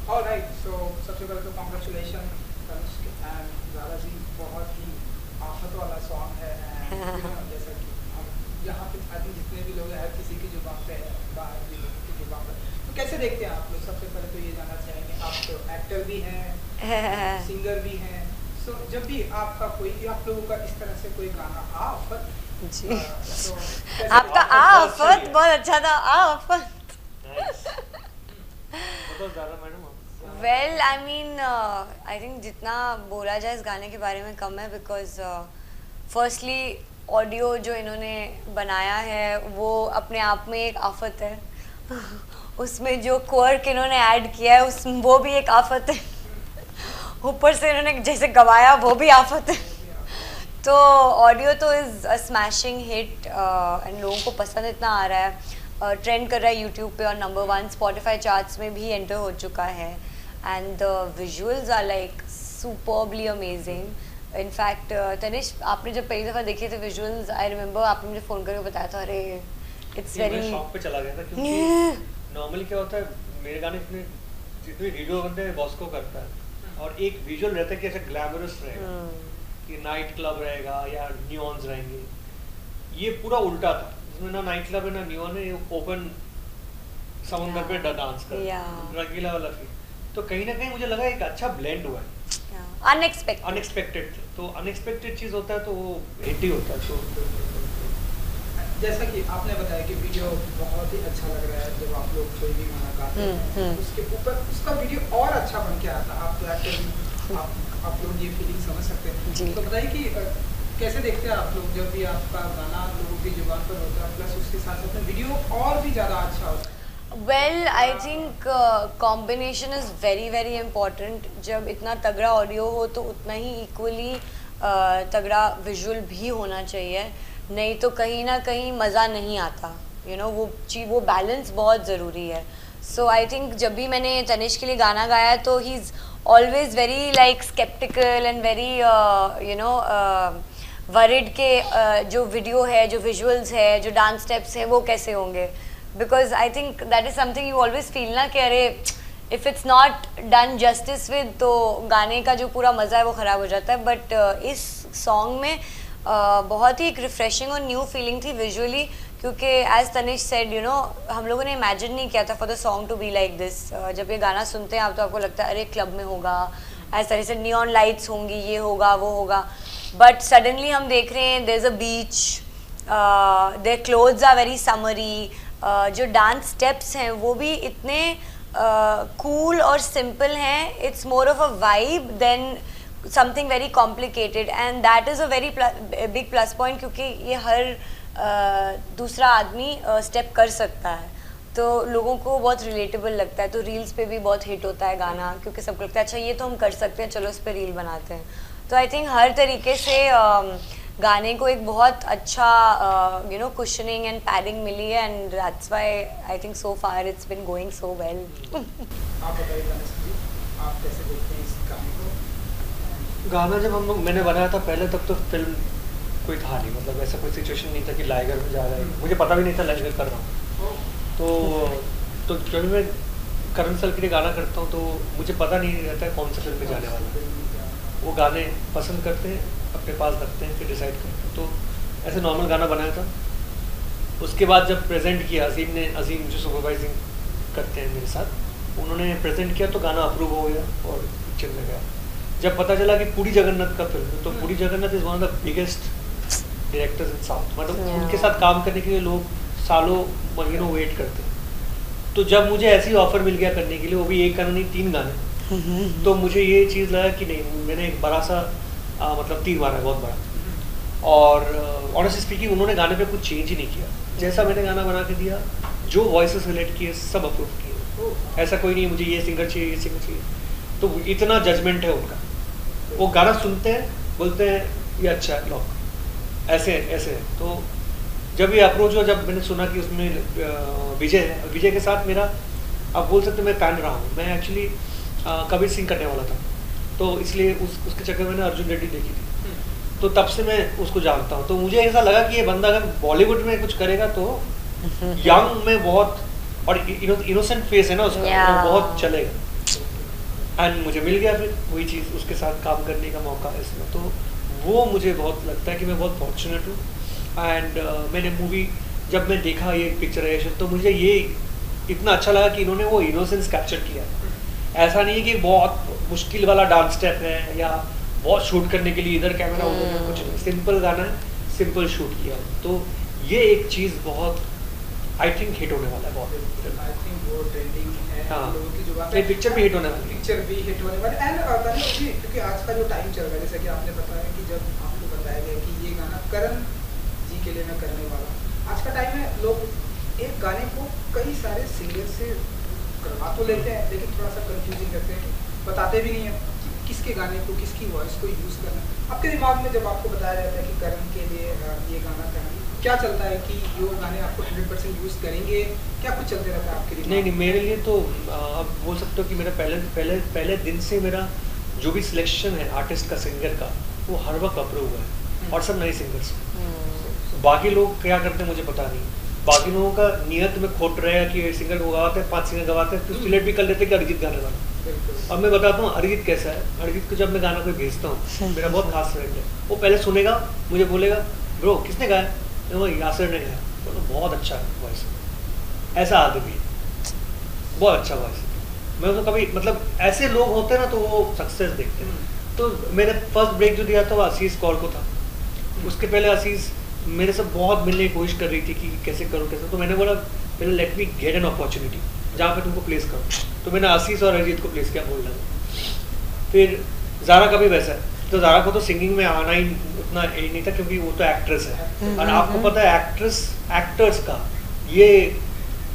Alright, सो सबसे पहले तो कॉन्ग्रेचुलेशन तनिष्क एंड ज़ारा जी, बहुत ही आफत वाला सॉन्ग है। एंड जैसा कि हम यहाँ पे आई थिंक जितने भी लोग हैं हर किसी की जुबान पे है, बाहर भी लोगों की जुबान पे। तो कैसे देखते हैं आप लोग? सबसे पहले तो ये जानना चाहेंगे, आप तो एक्टर भी हैं, सिंगर भी हैं, सो जब भी आपका कोई आप लोगों का इस तरह से कोई गाना आफत जी तो कैसे आपका देखते हैं? आफत बहुत अच्छा था, आफत। बताओ ज़ारा मैडम आप। Well I mean I think जितना बोला जाए इस गाने के बारे में कम है, बिकॉज फर्स्टली ऑडियो जो इन्होंने बनाया है वो अपने आप में एक आफत है। उसमें जो क्वर्क इन्होंने ऐड किया है उस वो भी एक आफत है। ऊपर से इन्होंने जैसे गवाया वो भी आफत है। तो ऑडियो तो is a smashing hit and लोगों को पसंद इतना आ रहा है, ट्रेंड कर रहा है यूट्यूब पे और नंबर 1 स्पॉटिफाई चार्ट्स में भी एंटर हो चुका है। And the visuals are like superbly amazing. In fact Tanish, आपने जब पहली दफ़ा देखे थे विजुअल्स, आई रिमेंबर आपने मुझे फ़ोन करके बताया था, अरे इट्स मैं वेरी शॉप पे चला गया था क्योंकि नॉर्मली क्या होता है मेरे गाने इतने जितने वीडियो बनते हैं बॉस्को करता है और एक विजुअल रहता है कि ऐसा ग्लैमरस रहेगा कि नाइट क्लब रहेगा या नियॉन्स रहेंगे। ये पूरा उल्टा था, इसमें ना नाइट क्लब है ना नियॉन है, ओपन समुंदर पे डांस कर रंगीला वाला फील। तो कहीं ना कहीं मुझे लगा एक अच्छा ब्लेंड हुआ है, अनएक्सपेक्टेड। तो अनएक्सपेक्टेड चीज़ होता है तो वो हिट ही होता है। तो जैसा कि आपने बताया कि वीडियो बहुत ही अच्छा लग रहा है, जब आप लोग कोई भी गाना गाते हैं उसके ऊपर उसका वीडियो और अच्छा बन के आता है। आप तो एक्टर भी, आप लोग ये फीलिंग समझ सकते हैं। तो बताइए कि कैसे देखते हैं आप लोग जब भी आपका गाना लोगों की जुबान पर होता है, प्लस उसके साथ साथ में वीडियो और भी ज़्यादा अच्छा होता है? Well I think combination is very very important. जब इतना तगड़ा ऑडियो हो तो उतना ही इक्वली तगड़ा विजुअल भी होना चाहिए, नहीं तो कहीं ना कहीं मज़ा नहीं आता। यू नो वो बैलेंस बहुत ज़रूरी है। सो आई थिंक जब भी मैंने तनिष के लिए गाना गाया तो he is always very like sceptical and very you know worried के जो वीडियो है, जो विजुअल्स है, जो डांस स्टेप्स है वो कैसे होंगे। Because I think that is something you always feel ना कि अरे if it's not done justice with तो गाने का जो पूरा मज़ा है वो ख़राब हो जाता है। बट इस सॉन्ग में बहुत ही एक रिफ्रेशिंग और न्यू फीलिंग थी विजुअली, क्योंकि as Tanish said you know हम लोगों ने इमेजिन नहीं किया था for the song to be like this. जब ये गाना सुनते हैं आप तो आपको लगता है अरे क्लब में होगा, ऐसा तरह से नियॉन लाइट्स होंगी, ये होगा वो होगा, बट सडनली हम देख रहे हैं there is a beach, there clothes are very summery, जो डांस स्टेप्स हैं वो भी इतने कूल और सिंपल हैं। It's more of a vibe than something very complicated and that is a very big plus point, क्योंकि ये हर दूसरा आदमी स्टेप कर सकता है, तो लोगों को बहुत रिलेटेबल लगता है। तो रील्स पे भी बहुत हिट होता है गाना, क्योंकि सबको लगता है अच्छा ये तो हम कर सकते हैं, चलो इस पर रील बनाते हैं। तो आई थिंक हर तरीके से गाने को एक बहुत अच्छा you know cushioning and padding मिली है and that's why I think so far it's been going so well. आप बताइए तनिष जी, आप कैसे देखते हैं इस गाने को? गाना जब मैंने बनाया था पहले, तब तो फिल्म कोई था नहीं, मतलब ऐसा कोई सिचुएशन नहीं था कि लाइगर में जा रहा है, मुझे पता भी नहीं था लाइगर कर रहा हूँ। तो जब मैं करण सर के लिए गाना करता हूँ तो मुझे पता नहीं रहता है कौन सा फिल्म में जाने वाला है। वो गाने पसंद करते हैं, अपने पास रखते हैं, फिर डिसाइड करते हैं। तो ऐसे नॉर्मल गाना बनाया था। उसके बाद जब प्रेजेंट किया अजीम जो सुपरवाइजिंग करते हैं मेरे साथ, उन्होंने प्रेजेंट किया तो गाना अप्रूव हो गया और पिक्चर में गया। जब पता चला कि पुरी जगन्नाथ का फिल्म है, तो Puri Jagannath is one of the biggest directors in south, मतलब उनके साथ काम करने के लिए लोग सालों महीनों वेट करते हैं। तो जब मुझे ऐसी ऑफर मिल गया करने के लिए, वो भी एक गाना नहीं 3 गाने, तो मुझे ये चीज़ लगा कि नहीं, मैंने एक बड़ा सा मतलब 3 मारा है, बहुत बड़ा। और ऑनेस्टली स्पीकिंग उन्होंने गाने पे कुछ चेंज ही नहीं किया, जैसा मैंने गाना बना के दिया, जो वॉइसेस रिलेट किए सब अप्रूव किए। ऐसा कोई नहीं मुझे ये सिंगर चाहिए, ये सिंगर चाहिए, तो इतना जजमेंट है उनका। वो गाना सुनते हैं, बोलते हैं ये अच्छा है, लॉक, ऐसे ऐसे। तो जब ये अप्रोच हुआ, जब मैंने सुना कि उसमें विजय के साथ मेरा, आप बोल सकते मैं फैन रहा हूँ। मैं एक्चुअली कबीर सिंह करने वाला था, तो इसलिए उसके चक्कर में मैंने अर्जुन रेड्डी देखी थी, तो तब से मैं उसको जानता हूँ। तो मुझे ऐसा लगा कि ये बंदा अगर बॉलीवुड में कुछ करेगा तो यंग में बहुत, और इनोसेंट फेस है ना उसका, वो बहुत चलेगा। एंड मुझे मिल गया फिर वही चीज़, उसके साथ काम करने का मौका इसमें, तो वो मुझे बहुत लगता है कि मैं बहुत फॉर्चुनेट हूँ। एंड मैंने मूवी जब मैं देखा ये पिक्चराइजेशन, तो मुझे ये इतना अच्छा लगा कि इन्होंने वो इनोसेंस कैप्चर किया। ऐसा नहीं है कि बहुत मुश्किल वाला डांस स्टेप है या बहुत शूट करने के लिए इधर कैमरा उधर, कुछ नहीं, सिंपल गाना है, सिंपल शूट किया। तो ये एक चीज़ बहुत आई थिंक हिट होने वाला है बहुत। आई थिंक वो ट्रेंडिंग है हाँ, लोगों की जुबान ये पिक्चर भी हिट होने वाली है। पिक्चर भी हिट होने वाली एंड तनिष जी, क्योंकि आज का जो टाइम चल रहा है, जैसे कि आपने बताया कि जब आपको बताया गया कि ये गाना करण जी के लिए मैं करने वाला हूँ, आज का टाइम है लोग एक गाने को कई सारे सिंगर से करवा तो लेते हैं, लेकिन थोड़ा सा कंफ्यूजिंग करते हैं, बताते भी नहीं है कि किसके गाने को, किसकी वॉइस को यूज़ करना है। आपके दिमाग में जब आपको बताया जाता है कि करण के लिए ये गाना करना, क्या चलता है कि ये गाने आपको 100% यूज़ करेंगे, क्या कुछ चलते रहता है आपके दिमाग में? नहीं, मेरे लिए तो आप बोल सकते हो कि मेरा पहले दिन से मेरा जो भी सिलेक्शन है आर्टिस्ट का, सिंगर का, वो हर वक्त अप्रूव हुआ है, और सब नए सिंगर्स। बाकी लोग क्या करते हैं मुझे पता नहीं, बाकी लोगों का नियत में खोट रहा है कि सिंगर को गवाते हैं, 5 सिंगर गवाते हैं, तो सिलेक्ट भी कर लेते हैं कि अरिजीत गाना गाना। अब मैं बताता हूँ अरिजीत कैसा है। अरिजीत को जब मैं गाना कोई भेजता हूँ, मेरा बहुत खास फ्रेंड है, वो पहले सुनेगा, मुझे बोलेगा ब्रो किसने गाया, वो यासिर ने गाया, बोलो बहुत अच्छा वॉइस है। ऐसा आदमी है, बहुत अच्छा वॉइस है। मैं उसको कभी मतलब ऐसे लोग होते हैं ना तो वो सक्सेस देखते हैं। तो मैंने फर्स्ट ब्रेक जो दिया था वो आशीष कौर को था। उसके पहले आशीष मेरे से बहुत मिलने की कोशिश कर रही थी कि कैसे करूँ कैसे, तो मैंने बोला पहले let me get an opportunity जहाँ पे तुमको प्लेस करूँ। तो मैंने आशीष और अरिजीत को प्लेस किया बोल रहा। फिर ज़ारा का भी वैसा है, तो ज़ारा को तो सिंगिंग में आना ही उतना ही नहीं था क्योंकि वो तो एक्ट्रेस है, और आपको पता है एक्टर्स का ये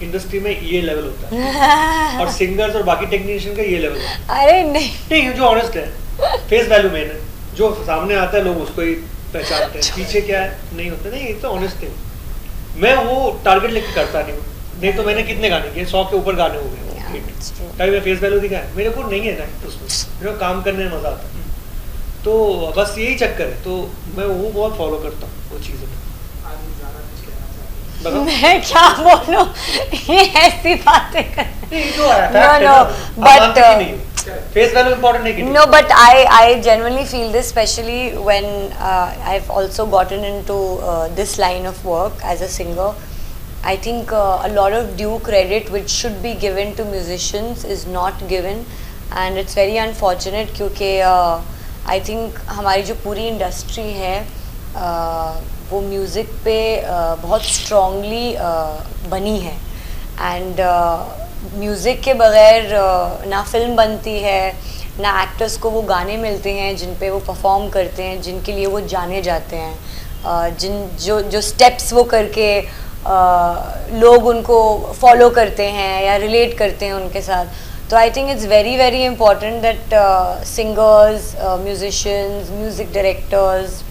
इंडस्ट्री में ये लेवल होता है और सिंगर्स और बाकी टेक्नीशियन का ये लेवल होता है। अरे नहीं, जो ऑनेस्ट है, फेस वैल्यू मेन है, जो सामने आता है लोग उसको ही पहचानते हैं, पीछे क्या है नहीं होता। नहीं, ये तो ऑनेस्ट है। मैं वो टारगेट लेके करता नहीं तो मैंने कितने गाने किए, 100 के ऊपर गाने हो गए। कभी मैं फेस वैल्यू दिखाया, मेरे को नहीं है ना उसमें, मेरे को काम करने में मजा आता है। तो बस यही चक्कर है, तो मैं वो बहुत फॉलो करता हूँ वो चीज़ें। मैं क्या बोलूं, ये ऐसी बातें face value important है कि नहीं? No, but I genuinely feel this, especially when I've also gotten into this line of work as a singer. I think a lot of due credit which should be given to musicians is not given, and it's very unfortunate क्योंकि I think हमारी जो पूरी industry है वो music पे बहुत strongly बनी है, एंड म्यूज़िक के बगैर ना फिल्म बनती है, ना एक्टर्स को वो गाने मिलते हैं जिन पे वो परफॉर्म करते हैं, जिनके लिए वो जाने जाते हैं, जो स्टेप्स वो करके लोग उनको फॉलो करते हैं या रिलेट करते हैं उनके साथ। तो I think it's very very important that singers, musicians, music directors,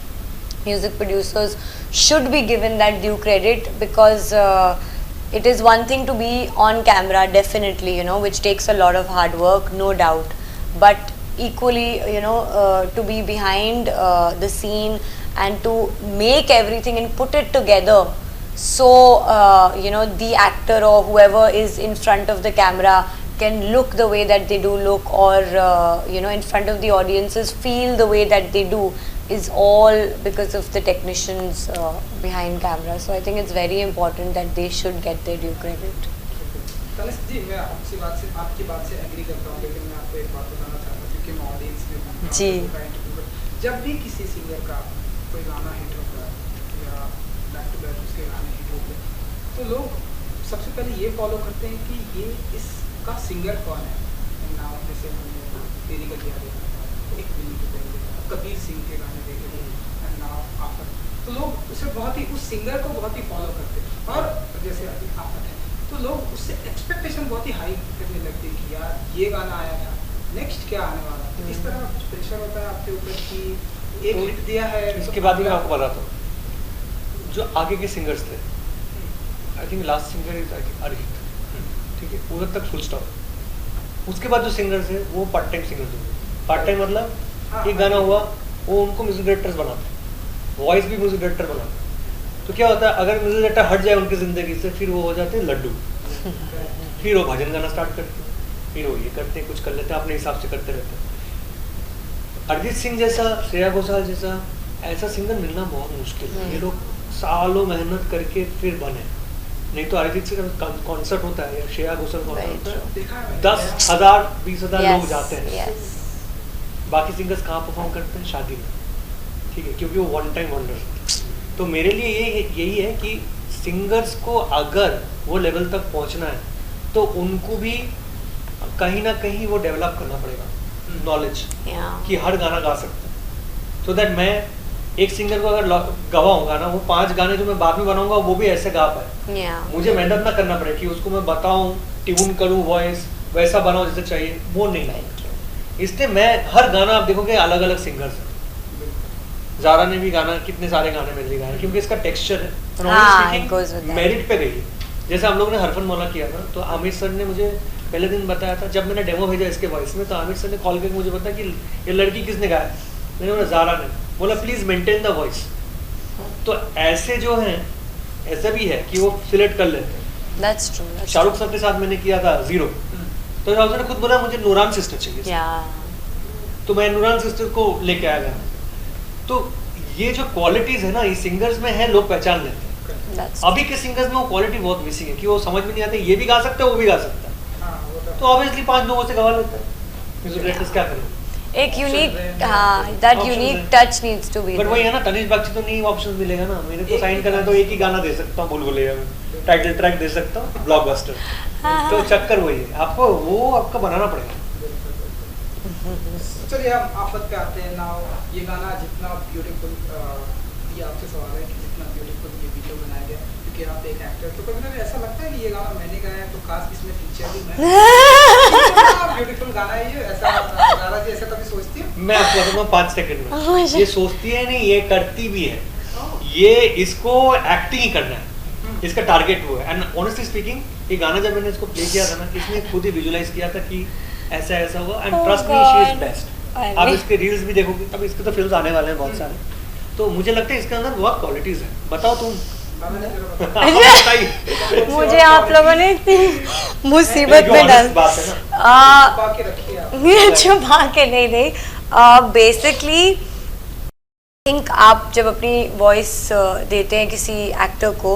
music producers should be given that due credit, because it is one thing to be on camera, definitely, you know, which takes a lot of hard work, no doubt, but equally, you know, to be behind the scene and to make everything and put it together, so you know, the actor or whoever is in front of the camera can look the way that they do look, or you know, in front of the audiences feel the way that they do, is all because of the technicians behind camera. So I think it's very important that they should get their due credit. Tanish ji, मैं आपकी बात से agree करता हूँ, लेकिन मैं आपको एक बात बताना चाहता हूँ क्योंकि मैं ऑडियंस में जी, जब भी किसी सिंगर का कोई गाना हिट होता है या बैक टू बैक उसके गाने हिट होते हैं, तो लोग सबसे पहले ये फॉलो करते हैं कि ये इसका सिंगर कौन है। नाम जैसे हमने तेरी गलियां देखा, एक मिली के पहले कबीर सिंह के गाने देखे थे, नाम आफत, तो लोग उसे बहुत ही, उस सिंगर को बहुत ही फॉलो करते हैं। और जैसे अभी आफत है तो लोग उससे एक्सपेक्टेशन बहुत ही हाई करने लगते हैं कि यार ये गाना आया था, नेक्स्ट क्या आने वाला है। इस तरह कुछ प्रेशर होता है आपके ऊपर कि एक हिट दिया है। इसके बाद मैं आपको बताता हूँ जो आगे के सिंगर्स थे, I think last singer is I think Arijit, ठीक है, उधर तक फुल स्टॉप। उसके बाद जो सिंगर्स है वो पार्ट टाइम सिंगर्स होंगे। पार्ट टाइम मतलब एक गाना हुआ, वो उनको म्यूजिक डायरेक्टर्स बनाते, वॉइस भी म्यूजिक डायरेक्टर बनाते। तो क्या होता है, अगर म्यूजिक डायरेक्टर हट जाए उनकी ज़िंदगी से, फिर वो हो जाते हैं लड्डू, फिर वो भजन गाना स्टार्ट करते हैं, हीरो ये करते हैं, कुछ कर लेते हैं, अपने हिसाब से करते रहते हैं। अरिजीत सिंह जैसा, श्रेया घोषाल जैसा ऐसा सिंगर मिलना बहुत मुश्किल है। ये लोग सालों मेहनत करके फिर बने, नहीं तो अरिजीत सिंह का कॉन्सर्ट होता है या श्रेया घोषाल कॉन्सर्ट होता है 10,000 20,000 लोग जाते हैं। बाकी सिंगर्स कहाँ परफॉर्म करते हैं? शादी में, ठीक है, क्योंकि वो वन टाइम वंडर। तो मेरे लिए यही है कि सिंगर्स को अगर वो लेवल तक पहुंचना है तो उनको भी कहीं ना कहीं वो डेवलप करना पड़ेगा नॉलेज, कि हर गाना गा सकते हैं। तो दैट मैं एक सिंगर को अगर गवाऊंगा ना, वो 5 गाने जो मैं बाद में बनाऊंगा वो भी ऐसे गा पाए। मुझे मेहनत ना करना पड़े कि उसको मैं बताऊं, ट्यून करूं, वॉइस वैसा बनाओ जैसे चाहिए, वो नहीं। इसलिए मैं हर गाना आप देखोगे अलग अलग सिंगर्स हैं। ज़ारा ने भी गाना, कितने सारे गाने मेरे लिए गाए क्योंकि इसका टेक्सचर है, मेरिट पे गई। जैसे हम लोग ने हरफन मौला किया था, तो आमिर सर ने मुझे पहले दिन बताया था, जब मैंने डेमो भेजा इसके वॉइस में, तो आमिर सर ने कॉल करके मुझे बताया कि ये लड़की किसने गाया। मैंने बोला ज़ारा ने। बोला प्लीज़ मेंटेन द वॉइस। तो ऐसे जो हैं, ऐसा भी है कि वो सिलेक्ट कर लेते हैं। That's true, that's Shahrukh sir के साथ मैंने किया था 0, तो शाहरुख सर ने खुद बोला मुझे नूरान सिस्टर चाहिए, तो मैं नूरान सिस्टर को लेके आया गाना। तो ये जो क्वालिटीज है ना, ये सिंगर्स में है, लोग पहचान लेते हैं। अभी के सिंगर्स में वो क्वालिटी बहुत मिसिंग है कि वो समझ में नहीं आते, ये भी गा सकते हैं, वो भी गा सकता है। तो ऑब्वियसली 5 लोगों से गवा लेता है। म्यूजिक डायरेक्टर्स क्या करें? एक unique, that unique touch needs to be. But वही है ना, तनिष बागची तो नहीं ऑप्शन मिलेगा ना। मेरे को साइन करना है तो एक ही गाना दे सकता हूँ, बुलबुलैया में टाइटल ट्रैक दे सकता हूँ, ब्लॉकबस्टर। तो चक्कर वही है, आपको बनाना पड़ेगा। चलिए हम आफत पे आते हैं ना। ये गाना जितना ब्यूटीफुल, ये आपसे सवाल है कि जितना ब्यूटीफुल ये वीडियो बनाया गया, क्योंकि आप एक एक्टर, तो कभी ऐसा लगता है कि ये गाना मैंने गाया है तो काश इसमें फीचर भी मैं ब्यूटीफुल गाना है ये, ऐसा ज़ारा जी ऐसा कभी सोचती है? मैं आपको बताऊंगा 5 सेकंड में। ये सोचती है नहीं, ये करती भी है। ये इसको एक्टिंग ही करना है, इसका टारगेट वो है। एंड ऑनेस्टली स्पीकिंग, ये गाना जब मैंने इसको प्ले किया था ना, इसने खुद ही विजुलाइज किया था कि ऐसा ऐसा हुआ। And trust me, she is best. आप इसके रील्स भी देखोगे, अब इसके तो फिल्म्स आने वाले हैं बहुत सारे, तो मुझे लगता है इसके अंदर बहुत क्वालिटीज है। बताओ तुम। मुझे आप लोगों ने इतनी मुसीबत में डाल, छुपा के नहीं। बेसिकली थिंक आप जब अपनी वॉइस देते हैं किसी एक्टर को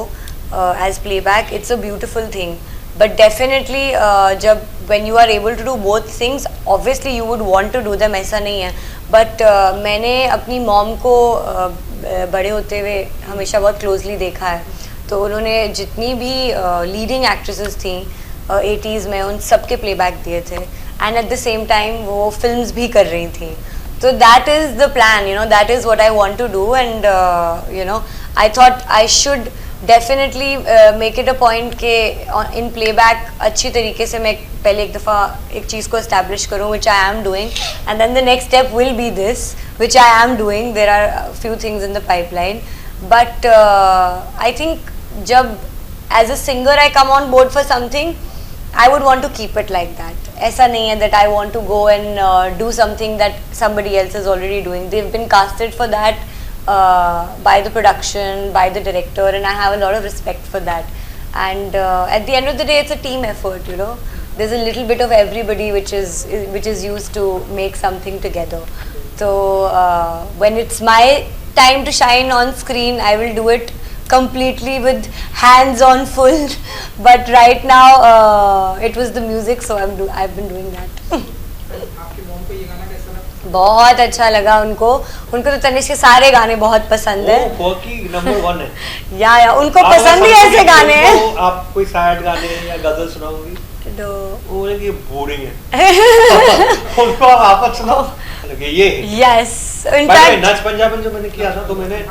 as playback, it's a beautiful thing. But definitely जब when you are able to do both things, obviously you would want to do them, ऐसा नहीं है। But मैंने अपनी मॉम को बड़े होते हुए हमेशा बहुत क्लोजली देखा है। तो उन्होंने जितनी भी लीडिंग एक्ट्रेसेस थी 80s में, उन सब के प्लेबैक दिए थे। And at the same time वो फिल्म्स भी कर रही थी। तो that is the plan, you know, that is what I want to do. And you know, I thought I should definitely make it a point के in playback अच्छी तरीके से मैं पहले एक दफ़ा एक चीज़ को इस्टेब्लिश करूँ, which I am doing, and then the next step will be this, which I am doing. There are few things in the pipeline, but I think जब as a singer I come on board for something, I would want to keep it like that. ऐसा नहीं है that I want to go and do something that somebody else is already doing. They've been casted for that by the production, by the director, and I have a lot of respect for that. And at the end of the day, it's a team effort, you know. There's a little bit of everybody which is used to make something together. So when it's my time to shine on screen, I will do it completely with hands on full, but right now it was the music, so I've been doing that. आपकी mom को ये गाना कैसा लगा? बहुत अच्छा लगा उनको तो तनिष के सारे गाने बहुत पसंद है। वो नंबर 1 है। या उनको पसंद ही ऐसे गाने हैं। आप कोई सैड गाने या गजल सुनाओगी तो वो बोलेंगे बोरिंग है। उनको आप सुनाओ, ये यस। इनफैक्ट नच पंजाबन जो मैंने किया था, तो मैंने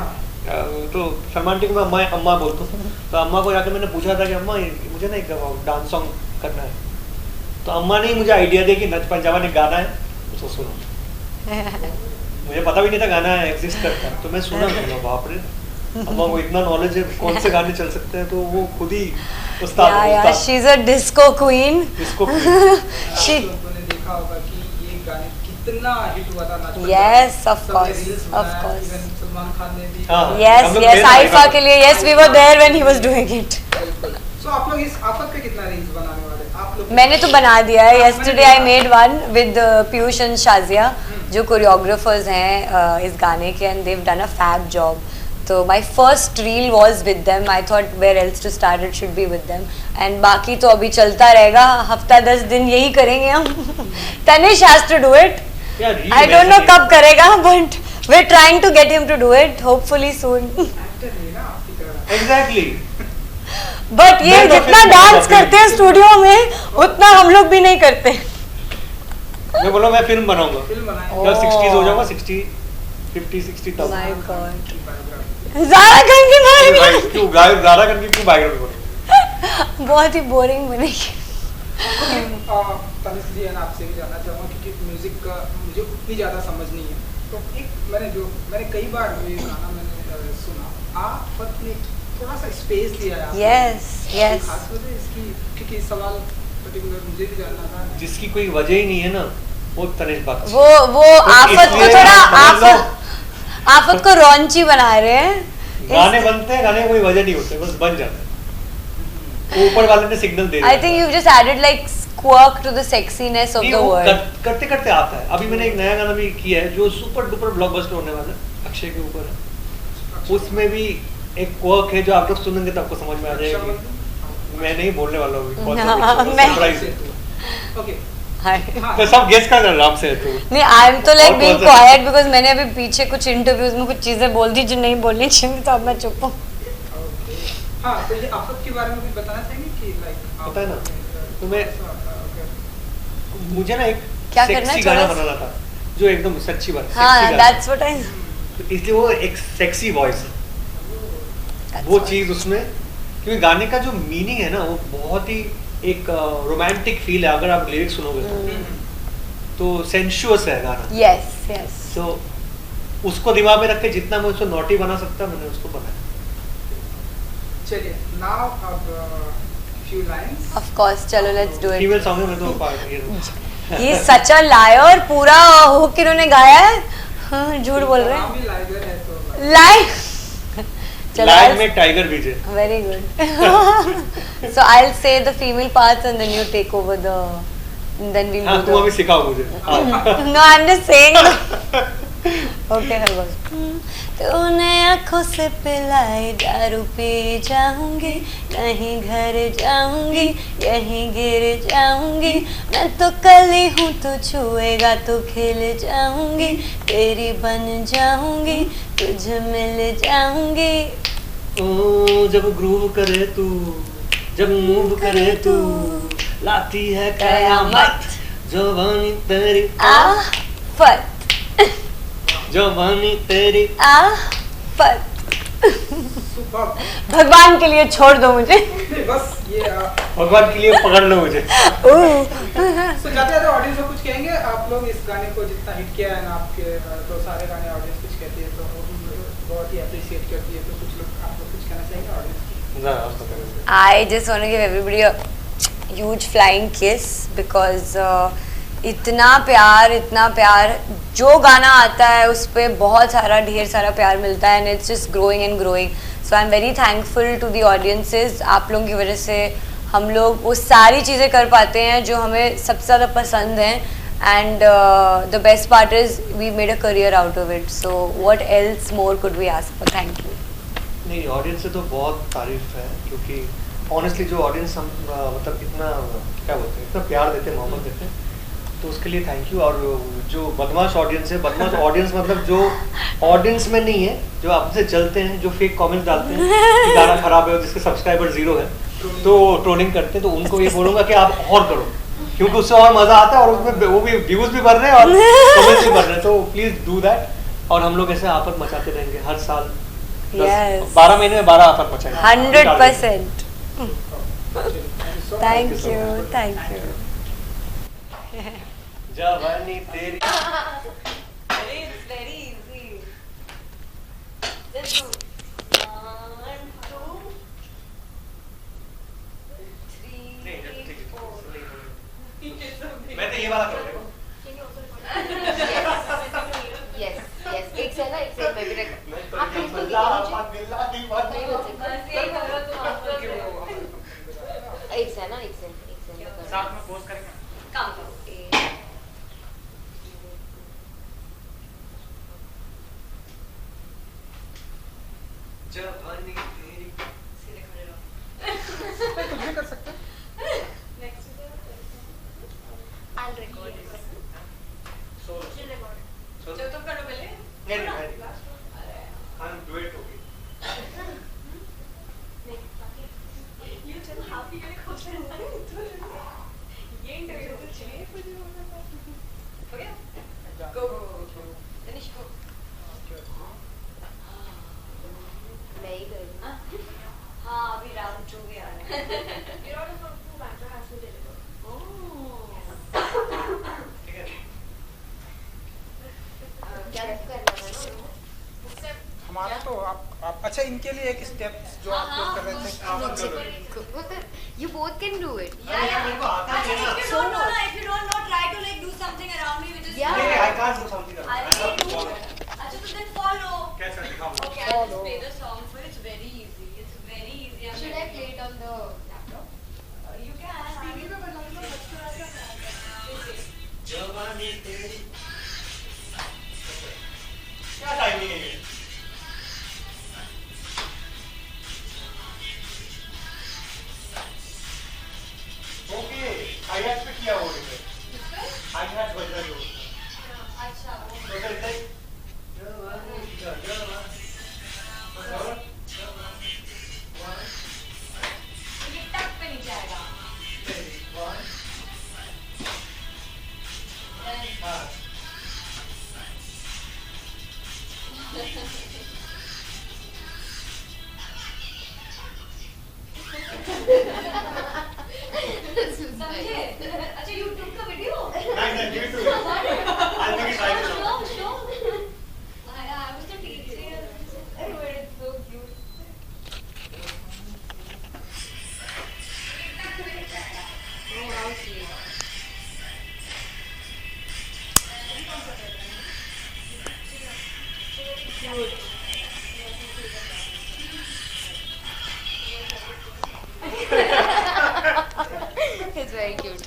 तो सलमान टी को मैं अम्मा बोलता हूँ, तो अम्मा को जाकर मैंने पूछा था कि अम्मा मुझे ना एक डांस सॉन्ग करना है, तो अम्मा ने मुझे आइडिया दिया कि नच पंजाबन एक गाना है, उसको सुनो। मुझे पता भी नहीं था गाना एग्जिस्ट करता, तो मैं सुना, बाप रे, अम्मा को इतना नॉलेज है कौन से गाने चल सकते हैं, तो वो खुद ही उस्ताद। She is a disco queen. Disco queen. She लोगों ने देखा होगा कि ये गाने कितना हिट हुआ था नाच Punjab. Yes, of course, of course. Even Salman Khan ने भी। Yes, आइफा के लिए, yes, we were there when he was doing it. बिल्कुल। So आप लोग इस आफत पे कितना रील्स बनाने वाले? आप लोग मैंने तो बना दिया है. Yesterday I made one with Piyush and Shazia जो कोरियोग्राफर्स हैं इस गाने के, and they've done a fab job. तो my first reel was with them. I thought where else to start, it should be with them. And बाकी तो अभी चलता रहेगा, हफ्ता 10 दिन यही करेंगे हम. Tanish has to do it. I don't know कब करेगा, but we're trying to get him to do it. Hopefully soon. Exactly. But ये जितना डांस करते हैं स्टूडियो में उतना हम लोग भी नहीं करते. मैं बोला मैं फिल्म बनाऊंगा, फिल्म बनाएंगे. जब 60s हो जाऊंगा, 60 50 60 तक. My God. ज़ारा खान की बायोग्राफी क्यों ज़ारा खान की क्यों बायोग्राफी करूं? बहुत ही बोरिंग बनेगी. तनिष जी, मैं आपसे भी जानना चाहूँगा क्योंकि म्यूजिक का मुझे उतनी ज़्यादा समझ नहीं है, तो एक मैंने कई बार ये गाना मैंने सुना, आपने थोड़ा सा स्पेस दिया है. Yes, yes. खास वजह इसकी, क्योंकि सवाल पर्टिकुलर मुझे भी जानना था. जिसकी कोई वजह ही नहीं है ना, वो तनिष बख्श. वो आफत को थोड़ा आफत को रॉन्ची बना रहे हैं. गाने बनते हैं, गाने में कोई वजह नहीं होते, बस बन जाते हैं. ऊपर वाले ने सिग्नल दे दिया. I think you've just added like quirk to the sexiness of the word. करते करते आता है. अभी मैंने एक नया गाना भी किया है जो सुपर डुपर ब्लॉकबस्टर होने वाला है, अक्षय के ऊपर है. उसमें भी एक क्वर्क है जो आप लोग सुनेंगे तो आपको समझ में आ जाएगी. मैं नहीं बोलने वाला हूँ, सरप्राइज है. ओके. तो सब गेस कर आराम से. तो नहीं, आई एम तो लाइक बीइंग क्वाइट बिकॉज़ मैंने अभी पीछे कुछ इंटरव्यूज में कुछ चीजें बोल दी जो नहीं बोलनी चाहिए, तो अब मैं चुप हूँ. हाँ, तो ये आफत के बारे में कुछ बताना चाहेंगे कि लाइक पता है ना, तो मैं मुझे ना एक क्या सेक्सी गाना बनाना था जो एकदम सच्ची बात. हाँ, दैट्स व्हाट आई. इसलिए वो एक सेक्सी वॉइस है, वो चीज उसमें, क्योंकि गाने का जो मीनिंग है ना वो बहुत ही एक रोमांटिक फील है. अगर आप लिरिक्स सुनोगे तो सेंशुअस है गाना. Yes yes. तो उसको दिमाग में रख के जितना मैं उसको नॉटी बना सकता मैंने उसको बनाया. चलिए, नाउ अब few lines. ऑफ कोर्स, चलो let's do it. Female song में तो पार्ट ये सच अ लायर, पूरा हुक इन्होंने गाया है. हाँ, झूठ बोल रहे नाम हैं. ही लाइगर है तो लाइक लाइन में टाइगर बीज है. Very good. So I'll say the female parts and then you take over the. And then we'll हाँ, do तुम अभी the. सिखाओ मुझे. No, I'm just saying. Okay, hold on. तूने आँखों से पिलाई दारू पी जाऊंगी, कहीं घर जाऊंगी, यहीं गिर जाऊंगी. मैं तो कली हूँ, तू छुएगा तो खिल जाऊंगी, तेरी बन जाऊंगी, तुझे मिल जाऊंगी. ओ जब ग्रूव करे तू, जब मूव करे तू, लाती है कयामत, जवानी तेरी आफत, जवानी तेरी आफत. सुपर. भगवान के लिए छोड़ दो मुझे. बस ये भगवान के लिए पकड़ लो मुझे. तो जाते जाते ऑडियंस को कुछ कहेंगे आप लोग. इस गाने को जितना हिट किया है ना आपके, तो सारे गाने ऑडियंस कुछ कहती है तो बहुत ही अप्रिशिएट करती है, तो कुछ लोग आप लोग कुछ कहना चाहेंगे audience? I just want to give everybody a huge flying kiss because इतना प्यार जो गाना आता है उस पर बहुत सारा ढेर सारा प्यार मिलता है, and it's just growing and growing. So I'm very thankful to the audiences. आप लोगों की वजह से हम लोग वो सारी चीज़ें कर पाते हैं जो हमें सबसे ज़्यादा पसंद हैं. And the best part is we made a career out of it. So what else more could we ask for? Thank you. नहीं, ऑडियंस से तो बहुत तारीफ है, क्योंकि ऑनेस्टली जो ऑडियंस हम मतलब इतना क्या बोलते हैं, इतना प्यार देते हैं, मोहब्बत देते हैं, तो उसके लिए थैंक यू. और जो बदमाश ऑडियंस है, बदमाश ऑडियंस मतलब जो ऑडियंस में नहीं है, जो आपसे चलते हैं, जो फेक कमेंट्स डालते हैं कि गाना खराब है और जिसके सब्सक्राइबर 0 है, तो ट्रोलिंग करते हैं, तो उनको ये बोलूँगा कि आप और करो, क्योंकि उससे और मज़ा आता है और उसमें वो भी व्यूज़ भी बढ़ रहे हैं और कमेंट्स भी बढ़ रहे हैं. तो प्लीज़ डू दैट. और हम लोग ऐसे आफत मचाते रहेंगे हर साल. 12 महीने में 12 आफत मचाएंगे 100%. Thank you. जवानी तेरी. It's very easy. Just do 1, 2, 3, 4. मैं तो ये वाला करूँगा. Yes. एक से ना, एक से मैं भी रख. आप इसको एक से ना, एक से. साथ में पोस्ट करेंगे। काम करो जवानी तेरी सीधे खड़े रहो कुछ भी कर सकते हैं। नेक्स्ट I'll record it सो जो तुम करो पहले नहीं हम डुएट होगी You tell happy ये क्वेश्चन ये इंटरव्यू तो चलिए हो गया go finish go Very good. हाँ अभी राउंड 2 भी आ रहे हैं In order for Banter has to deliver. ठीक है क्या करना है? हमारा तो आप अच्छा इनके लिए एक स्टेप जो आप लोग कर रहे थे। You both can do it. मेरे को आता है ना if you don't know try to like do something around me which is Yeah. नहीं I can't do something अरे do अच्छा तो then follow कैसे दिखाऊं okay I'll just play the song for it's very easy Should I play it on the laptop? you can TV पे बजा लो थोड़ा सा जवानी तेरी क्या टाइमिंग है ये ओके आई हैड पे किया वो इसे आई हैड बजा लो अच्छा वो तो फिर इधर जवानी ये टक पे नहीं जाएगा समझे अच्छा YouTube का वीडियो नहीं give it to me I'll make it right now show I was the teacher it's so cute oh how sweet It's very cute.